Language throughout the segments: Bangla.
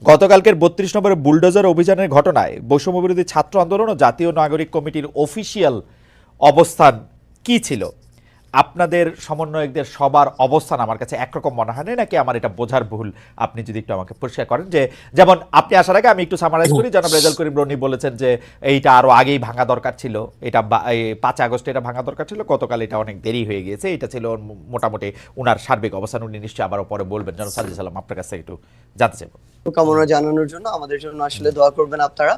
গতকালকের ৩২ নম্বরের বুলডোজার অভিযানের ঘটনায় বৈষম্যবিরোধী ছাত্র আন্দোলন ও জাতীয় নাগরিক কমিটির অফিসিয়াল অবস্থান কি ছিল? আপনাদের সমন্বয়কদের সবার অবস্থান আমার কাছে একরকম মনে হয় না, নাকি আমার এটা বোঝার ভুল? আপনি যদি একটু আমাকে পরিষ্কার করেন। যে যেমন আপনি আসার আগে আমি একটু সামারাইজ করি। জনাব রেজাউল করিম রনি বলেছেন যে এইটা আরো আগেই ভাঙা দরকার ছিল, এটা ৫ আগস্ট এটা ভাঙা দরকার ছিল, গতকাল এটা অনেক দেরি হয়ে গিয়েছে। এটা ছিল মোটামুটি উনার সার্বিক অবস্থান। উনি নিশ্চয়ই আবারও পরে বলবেন। জনাব সাজ্জাদ সালাম, আপনার কাছে একটু জানতে চাইব। কামনা জানানোর জন্য আমাদের জন্য আসলে দোয়া করবেন আপনারা।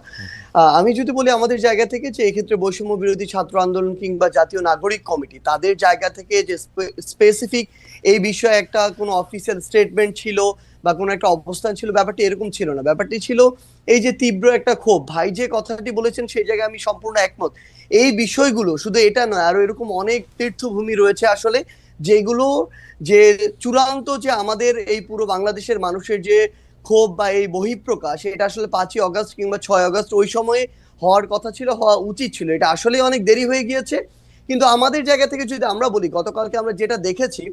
আমি যদি বলি আমাদের জায়গা থেকে যে এক্ষেত্রে বৈষম্য বিরোধী ছাত্র আন্দোলন কিংবা জাতীয় নাগরিক কমিটি তাদের জায়গা থেকে যে স্পেসিফিক এই বিষয়ে একটা কোনো অফিসিয়াল স্টেটমেন্ট ছিল বা কোনো একটা অবস্থান ছিল, ব্যাপারটি এরকম ছিল না। ব্যাপারটি ছিল এই যে তীব্র একটা ক্ষোভ। ভাই যে কথাটি বলেছেন সেই জায়গায় আমি সম্পূর্ণ একমত। এই বিষয়গুলো শুধু এটা নয়, আরো এরকম অনেক তীর্থভূমি রয়েছে আসলে, যেগুলো যে চূড়ান্ত যে আমাদের এই পুরো বাংলাদেশের মানুষের যে ক্ষোভ বা এই বহিঃপ্রকাশ, এটা আসলে 5ই অগস্ট কিংবা 6 অগস্ট ওই সময়ে হওয়ার কথা ছিল, হওয়া উচিত ছিল। এটা আসলে অনেক দেরি হয়ে গিয়েছে। কিন্তু আমাদের জায়গা থেকে যদি আমরা বলি, গতকালকে আমরা যেটা দেখেছি,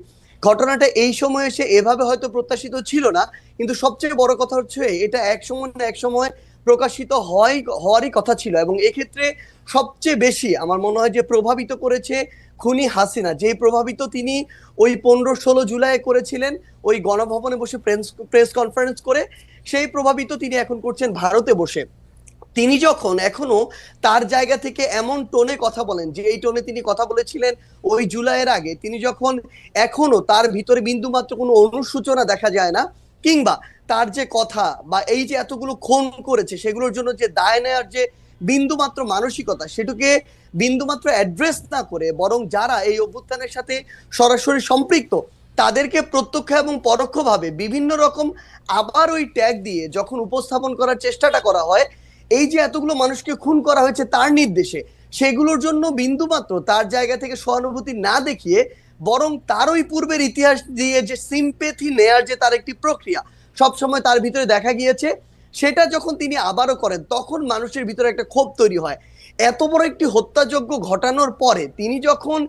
ঘটনাটা এই সময় এসে এভাবে হয়তো প্রত্যাশিত ছিল না, কিন্তু সবচেয়ে বড় কথা হচ্ছে এটা এক সময় না এক সময় প্রকাশিত হওয়ারই কথা ছিল। এবং এক্ষেত্রে সবচেয়ে বেশি আমার মনে হয় যে প্রভাবিত করেছে খুনি হাসিনা। যে প্রভাবিত তিনি ওই 15-16 জুলাই করেছিলেন ওই গণভবনে বসে প্রেস কনফারেন্স করে, সেই প্রভাবিত তিনি এখন করছেন ভারতে বসে। তিনি যখন এখনো তার জায়গা থেকে এমন টোনে কথা বলেন যে এই টোনে তিনি কথা বলেছিলেন ওই জুলাইয়ের আগে, তিনি যখন এখনো তার ভিতরে বিন্দুমাত্র কোনো অনুসূচনা দেখা যায় না, কিংবা তার যে কথা বা এই যে এতগুলো খুন করেছে সেগুলোর জন্য যে দায় নেওয়ার যে বিন্দুমাত্র মানসিকতা, সেটাকে বিন্দুমাত্র অ্যাড্রেস না করে বরং যারা এই অভ্যুত্থানের সাথে সরাসরি সম্পৃক্ত তাদেরকে প্রত্যক্ষ এবং পরোক্ষভাবে বিভিন্ন রকম আবার ওই ট্যাগ দিয়ে যখন উপস্থাপন করার চেষ্টাটা করা হয়, এই যে এতগুলো মানুষকে খুন করা হয়েছে তার নির্দেশে, সেগুলোর জন্য বিন্দুমাত্র তার জায়গা থেকে সহানুভূতি না দেখিয়ে বরং তার ওই পূর্বের ইতিহাস দিয়ে যে সিম্পেথি নেয়ার যে তার একটি প্রক্রিয়া সবসময় তার ভিতরে দেখা গিয়েছে, সেটা যখন তিনি আবারও করেন তখন মানুষের ভিতরে একটা ক্ষোভ তৈরি হয়। এত বড় একটি হত্যাযজ্ঞ ঘটানোর পরে তিনি যখন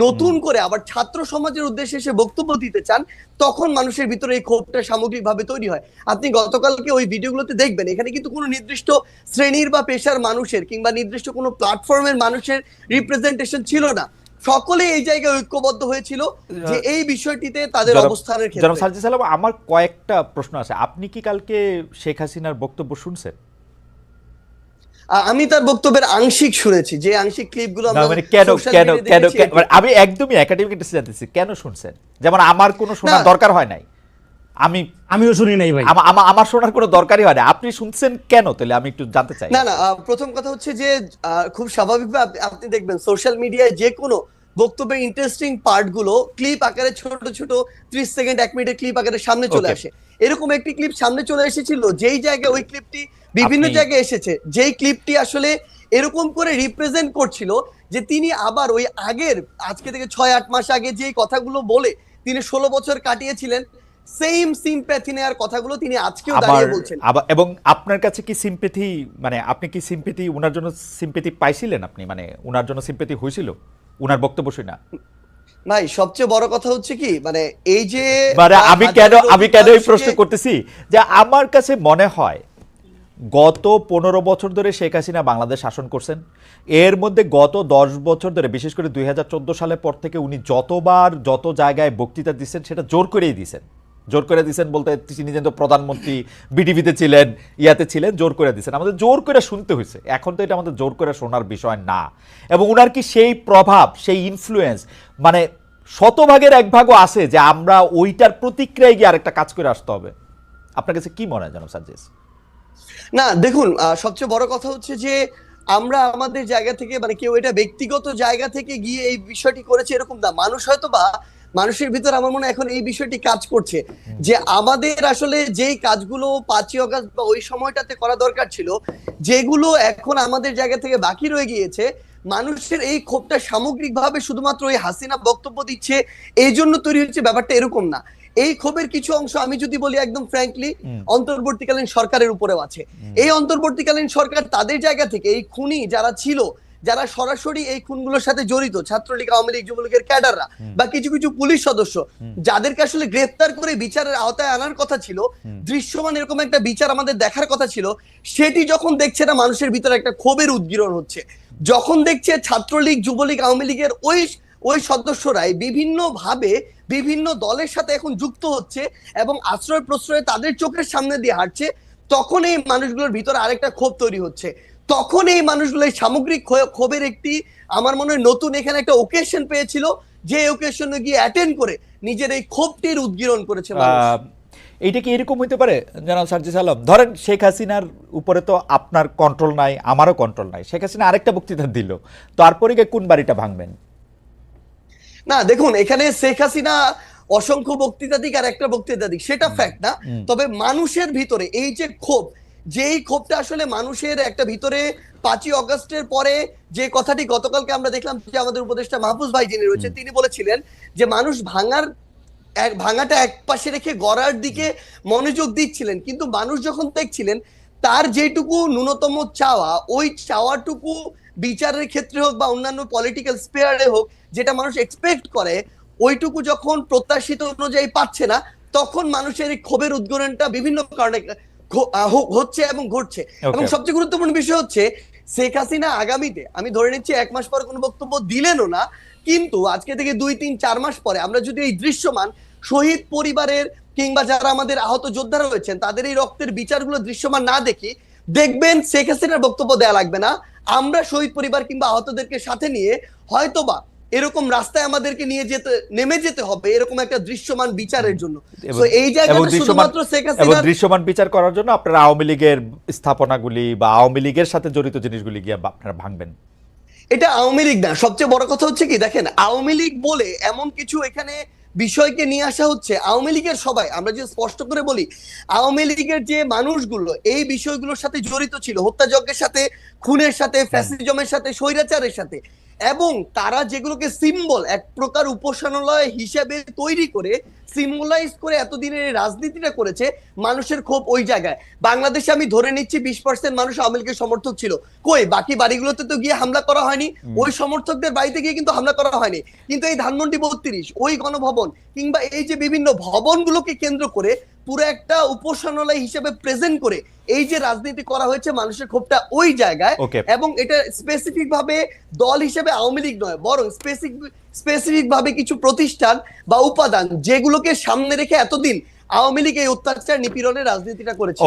নতুন করে আবার ছাত্র সমাজের উদ্দেশ্যে এসে বক্তব্য দিতে চান, তখন মানুষের ভিতরে এই ক্ষোভটা সামগ্রিকভাবে তৈরি হয়। আপনি গতকালকে ওই ভিডিওগুলোতে দেখবেন এখানে কিন্তু কোনো নির্দিষ্ট শ্রেণীর বা পেশার মানুষের কিংবা নির্দিষ্ট কোনো প্ল্যাটফর্মের মানুষের রিপ্রেজেন্টেশন ছিল না। সকলে এই জায়গায় ঐক্যবদ্ধ হয়েছিল যে এই বিষয়টিতে তাদের অবস্থানের ক্ষেত্রে। জনাব সাজ্জাদ সালাম, আমার কয়েকটা প্রশ্ন আছে। আপনি কি কালকে শেখ হাসিনার বক্তব্য শুনছেন? আমি তার বক্তব্যের আংশিক শুনেছি, যে আংশিক ক্লিপগুলো আমরা মানে কেন কেন কেন আমি একদমই একাডেমিক ইন্টারেস্ট জানতেছি, কেন শুনছেন? যেমন আমার কোনো শোনার দরকার হয় নাই, আমিও শুনি নাই ভাই, আমার শোনার কোনো দরকারই হয় না। আপনি শুনছেন কেন তাহলে আমি একটু জানতে চাই। না, প্রথম কথা হচ্ছে যে খুব স্বাভাবিকভাবে আপনি দেখবেন সোশ্যাল মিডিয়ায় যে কোনো বক্তব্যের ইন্টারেস্টিং পার্ট গুলো ক্লিপ আকারে ছোট ছোট 30 সেকেন্ড 1 মিনিটের ক্লিপ আকারে সামনে চলে আসে। এরকম একটি ক্লিপ সামনে চলে এসেছিল, যেই জায়গায় ওই ক্লিপটি বিভিন্ন জায়গায় এসেছে, যেই ক্লিপটি আসলে এরকম করে রিপ্রেজেন্ট করছিল যে তিনি আবার ওই আগের আজকে থেকে 6-8 মাস আগে যে কথাগুলো বলে তিনি 16 বছর কাটিয়েছিলেন, সেম সিম্প্যাথি নেয়ার কথাগুলো তিনি আজকেও দাঁড়িয়ে বলছেন। এবং আপনার কাছে কি সিম্প্যাথি, মানে আপনি কি সিম্প্যাথি ওনার জন্য সিম্প্যাথি পাইছিলেন? আপনি মানে ওনার জন্য সিম্প্যাথি হয়েছিল ওনার বক্তব্য শুনে? ভাই সবচেয়ে বড় কথা হচ্ছে কি, মানে এই যে মানে আমি কেন এই প্রশ্ন করতেছি, যে আমার কাছে মনে হয় গত 15 বছর ধরে শেখ হাসিনা বাংলাদেশ শাসন করছেন। এর মধ্যে গত 10 বছর ধরে, বিশেষ করে 2014 সালের পর থেকে উনি যতবার যত জায়গায় বক্তৃতা দিচ্ছেন সেটা জোর করেই দিচ্ছেন। জোর করে দিচ্ছেন বলতে তিনি যেহেতু প্রধানমন্ত্রী, বিটিভিতে ছিলেন, ইয়াতে ছিলেন, জোর করে দিচ্ছেন, আমাদের জোর করে শুনতে হয়েছে। এখন তো এটা আমাদের জোর করে শোনার বিষয় না। এবং উনার কি সেই প্রভাব, সেই ইনফ্লুয়েন্স মানে 100%-এর 1 ভাগও আছে যে আমরা ওইটার প্রতিক্রিয়ায় গিয়ে আরেকটা কাজ করে আসতে হবে? আপনার কাছে কি মনে হয় জনাব সাজ্জাদ? না দেখুন, সবচেয়ে বড় কথা হচ্ছে যে আমরা আমাদের জায়গা থেকে, মানে কেউ এটা ব্যক্তিগত জায়গা থেকে গিয়ে এই বিষয়টি করেছে এরকম না। মানুষ হয়তো বা মানুষের ভিতর আমার মনে হয় এখন এই বিষয়টি কাজ করছে যে আমাদের আসলে যেই কাজগুলো 5ই অগস্ট বা ওই সময়টাতে করা দরকার ছিল, যেগুলো এখন আমাদের জায়গা থেকে বাকি রয়ে গিয়েছে, মানুষের এই ক্ষোভটা সামগ্রিকভাবে শুধুমাত্র ওই হাসিনা বক্তব্য দিচ্ছে এই জন্য তৈরি হচ্ছে, ব্যাপারটা এরকম না। এই ক্ষোভের কিছু অংশ আমি যদি বলি একদম ফ্র্যাঙ্কলি অন্তর্বর্তীকালীন সরকারের উপরেও আছে। এই অন্তর্বর্তীকালীন সরকার তাদের জায়গা থেকে এই খুনি যারা ছিল যারা সরাসরি এই খুনগুলোর সাথে জড়িত, ছাত্রলীগ, আওয়ামী লীগ, যুবলীগের ক্যাডাররা বা কিছু কিছু পুলিশ সদস্য, যাদেরকে আসলে গ্রেফতার করে বিচারের আওতায় আনার কথা ছিল, দৃশ্যমান এরকম একটা বিচার আমাদের দেখার কথা ছিল, সেটি যখন দেখছে না, মানুষের ভিতরে একটা ক্ষোভের উদ্গীরণ হচ্ছে। যখন দেখছে ছাত্রলীগ, যুবলীগ, আওয়ামী লীগের ওই সদস্যরাই বিভিন্ন ভাবে বিভিন্ন দলের সাথে এখন যুক্ত হচ্ছে এবং আশ্রয় প্রশ্রয়ে তাদের চোখের সামনে দিয়ে হাঁটছে, তখন এই মানুষগুলোর ভিতরে আরেকটা ক্ষোভ তৈরি হচ্ছে। তখন এই মানুষগুলো এই সামগ্রিক ক্ষোভের একটি, আমার মনে হয়, নতুন এখানে একটা ওকেশন পেয়েছিল, যে ওকেশনে গিয়ে অ্যাটেন্ড করে নিজের এই ক্ষোভটির উদ্গীরণ করেছে মানুষ। এইটা কি এরকম হইতে পারে জনাব সার্জিস আলম? ধরেন শেখ হাসিনার উপরে তো আপনার কন্ট্রোল নাই, আমারও কন্ট্রোল নাই। শেখ হাসিনা আরেকটা বক্তৃতা দিল, তারপরে গিয়ে কোন বাড়িটা ভাঙবেন? না দেখুন, এখানে শেখ হাসিনা অসংখ্য বক্তৃতা দিক আর একটা বক্তৃতা দিক, সেটা ফ্যাক্ট না। তবে মানুষের ভিতরে এই যে ক্ষোভ, যেই ক্ষোভটা আসলে মানুষের একটা ভিতরে 5ই অগস্টের পরে, যে কথাটি গতকালকে আমরা দেখলাম যে আমাদের উপদেষ্টা মাহফুজ ভাই যিনি রয়েছেন, তিনি বলেছিলেন যে মানুষ ভাঙাটা এক পাশে রেখে গড়ার দিকে মনোযোগ দিচ্ছিলেন, কিন্তু মানুষ যখন দেখছিলেন তার যেটুকু ন্যূনতম চাওয়া, ওই চাওয়াটুকু বিচারের ক্ষেত্রে হোক বা অন্যান্য পলিটিক্যাল স্পেয়ারে হোক, যেটা মানুষ এক্সপেক্ট করে, ওইটুকু যখন প্রত্যাশিত অনুযায়ী পাচ্ছে না, তখন মানুষের এই ক্ষোভের উদ্গীরণটা বিভিন্ন কারণে হচ্ছে এবং ঘটছে। এবং সবচেয়ে গুরুত্বপূর্ণ বিষয় হচ্ছে, শেখ হাসিনা আগামীতে, আমি ধরে নিচ্ছি 1 মাস পরে কোনো বক্তব্য দিলেনও না, কিন্তু আজকে থেকে 2, 3, 4 মাস পরে আমরা যদি এই দৃশ্যমান শহীদ পরিবারের কিংবা যারা আমাদের আহত যোদ্ধারা রয়েছেন তাদের এই রক্তের বিচারগুলো দৃশ্যমান না দেখি, দেখবেন শেখ হাসিনার বক্তব্য দেয়া লাগবে না, আমরা শহীদ পরিবার কিংবা আহতদেরকে সাথে নিয়ে হয়তোবা এরকম রাস্তায় আমাদেরকে নেমে যেতে হবে, এরকম একটা দৃশ্যমান বিচারের জন্য। তো এই জায়গাটা শুধুমাত্র শেখ হাসিনা দৃশ্যমান বিচার করার জন্য আপনারা আওয়ামী লীগের স্থাপনাগুলি বা আওয়ামী লীগের সাথে জড়িত জিনিসগুলি গিয়ে আপনারা ভাঙবেন। এটা আওয়ামী লীগ না। সবচেয়ে বড় কথা হচ্ছে কি, দেখেন, আওয়ামী লীগ বলে এমন কিছু এখানে বিষয়কে নিয়ে আসা হচ্ছে, আওয়ামী লীগের সবাই, আমরা যে স্পষ্ট করে বলি, আওয়ামী লীগের যে মানুষগুলো এই বিষয়গুলোর সাথে জড়িত ছিল, হত্যাযজ্ঞের সাথে, খুনের সাথে, ফ্যাসিজমের সাথে, স্বৈরাচারের সাথে, এবং তারা যেগুলোকে সিম্বল, এক প্রকার উপাসনালয় হিসেবে তৈরি করে, সিম্বলাইজ করে এতদিনের রাজনীতিটা করেছে, মানুষের ক্ষোভ ওই জায়গায়। বাংলাদেশে আমি ধরে নিচ্ছি 20% মানুষ আওয়ামী লীগের সমর্থক ছিল, কই বাকি বাড়িগুলোতে তো গিয়ে হামলা করা হয়নি, ওই সমর্থকদের বাড়িতে গিয়ে কিন্তু হামলা করা হয়নি, কিন্তু এই ধানমন্ডি 32, ওই গণভবন কিংবা এই যে বিভিন্ন ভবনগুলোকে কেন্দ্র করে পুরো একটা উপাসনালয় হিসেবে প্রেজেন্ট করে এই যে রাজনীতি করা হয়েছে, মানুষের ক্ষোভটা ওই জায়গায়। এবং এটা স্পেসিফিক ভাবে দল হিসেবে আওয়ামী লীগ নয়, বরং স্পেসিফিক ভাবে কিছু প্রতিষ্ঠান বা উপাদান, যেগুলোকে সামনে রেখে এতদিন আওয়ামী লীগ এই অত্যাচার নিপীড়নের রাজনীতিটা করেছে।